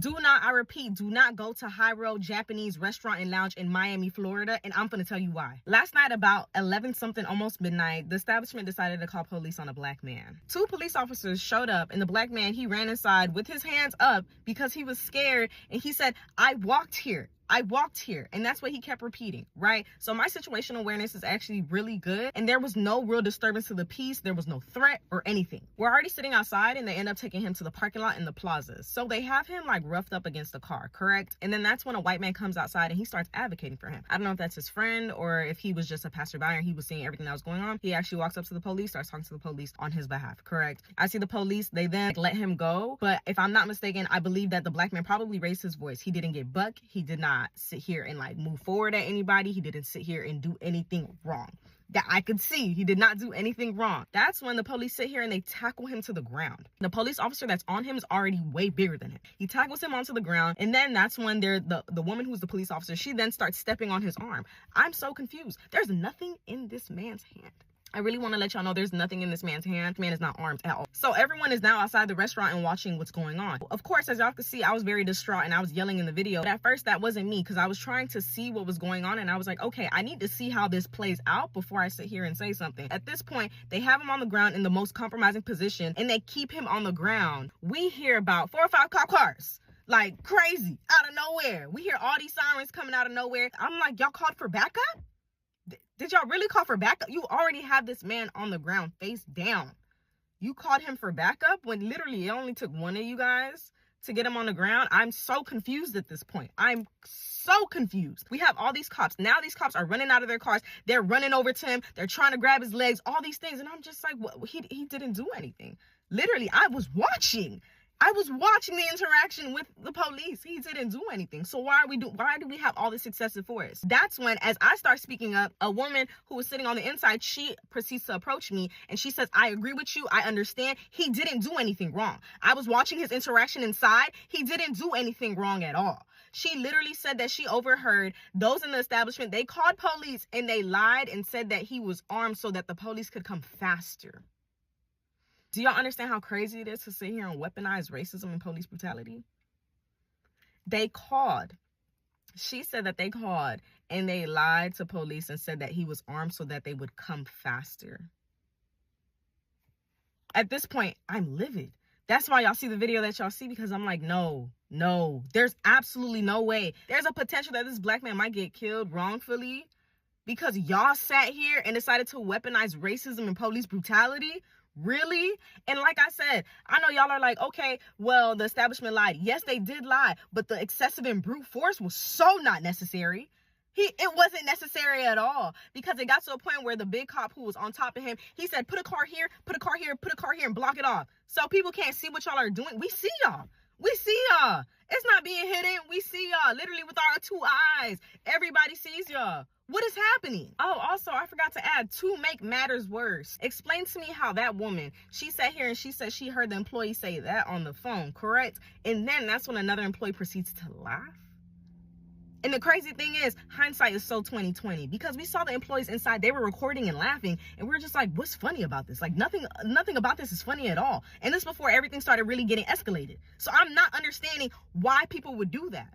Do not, I repeat, do not go to High Road Japanese Restaurant and Lounge in Miami, Florida, and I'm gonna tell you why. Last night about 11 something, almost midnight, the establishment decided to call police on a black man. 2 police officers showed up, and the black man, he ran inside with his hands up because he was scared, and he said, I walked here, and that's what he kept repeating, right? So my situational awareness is actually really good, and there was no real disturbance to the peace. There was no threat or anything. We're already sitting outside, and they end up taking him to the parking lot in the plazas. So they have him like roughed up against the car, correct? And then that's when a white man comes outside and he starts advocating for him. I don't know if that's his friend or if he was just a passerby and he was seeing everything that was going on. He actually walks up to the police, starts talking to the police on his behalf, correct? I see the police, they then let him go, but if I'm not mistaken, I believe that the black man probably raised his voice. He didn't get bucked. He did not sit here and like move forward at anybody. He didn't sit here and do anything wrong that I could see. He did not do anything wrong. That's when the police sit here and they tackle him to the ground. The police officer that's on him is already way bigger than him. He tackles him onto the ground, and then that's when the woman who's the police officer, she then starts stepping on his arm. I'm so confused. There's nothing in this man's hand. I really want to let y'all know there's nothing in this man's hand. This man is not armed at all. So everyone is now outside the restaurant and watching what's going on. Of course, as y'all can see, I was very distraught and I was yelling in the video. But at first, that wasn't me because I was trying to see what was going on. And I was like, okay, I need to see how this plays out before I sit here and say something. At this point, they have him on the ground in the most compromising position and they keep him on the ground. We hear about 4 or 5 cop cars. Like crazy, out of nowhere. We hear all these sirens coming out of nowhere. I'm like, y'all called for backup? Did y'all really call for backup? You already have this man on the ground face down. You called him for backup when literally it only took one of you guys to get him on the ground? I'm so confused at this point. I'm so confused. We have all these cops. Now these cops are running out of their cars. They're running over to him. They're trying to grab his legs, all these things. And I'm just like, what? He didn't do anything. Literally, I was watching the interaction with the police. He didn't do anything. So why do we have all this excessive force? That's when, as I start speaking up, a woman who was sitting on the inside, she proceeds to approach me and she says, I agree with you. I understand. He didn't do anything wrong. I was watching his interaction inside. He didn't do anything wrong at all. She literally said that she overheard those in the establishment. They called police and they lied and said that he was armed so that the police could come faster. Do y'all understand how crazy it is to sit here and weaponize racism and police brutality? They called. She said that they called and they lied to police and said that he was armed so that they would come faster. At this point, I'm livid. That's why y'all see the video that y'all see, because I'm like, no, there's absolutely no way. There's a potential that this black man might get killed wrongfully because y'all sat here and decided to weaponize racism and police brutality. Really? And like I said, I know y'all are like, okay, well, the establishment lied. Yes, they did lie, but the excessive and brute force was so not necessary. It wasn't necessary at all, because it got to a point where the big cop who was on top of him, he said, put a car here, put a car here, put a car here, and block it off. So people can't see what y'all are doing. We see y'all. It's not being hidden. We see y'all literally with our 2 eyes. Everybody sees y'all. What is happening? Oh, also, I forgot to add, to make matters worse, explain to me how that woman, she sat here and she said she heard the employee say that on the phone, correct? And then that's when another employee proceeds to laugh. And the crazy thing is, hindsight is so 20/20, because we saw the employees inside, they were recording and laughing, and we were just like, what's funny about this? Like, nothing about this is funny at all. And this before everything started really getting escalated. So I'm not understanding why people would do that.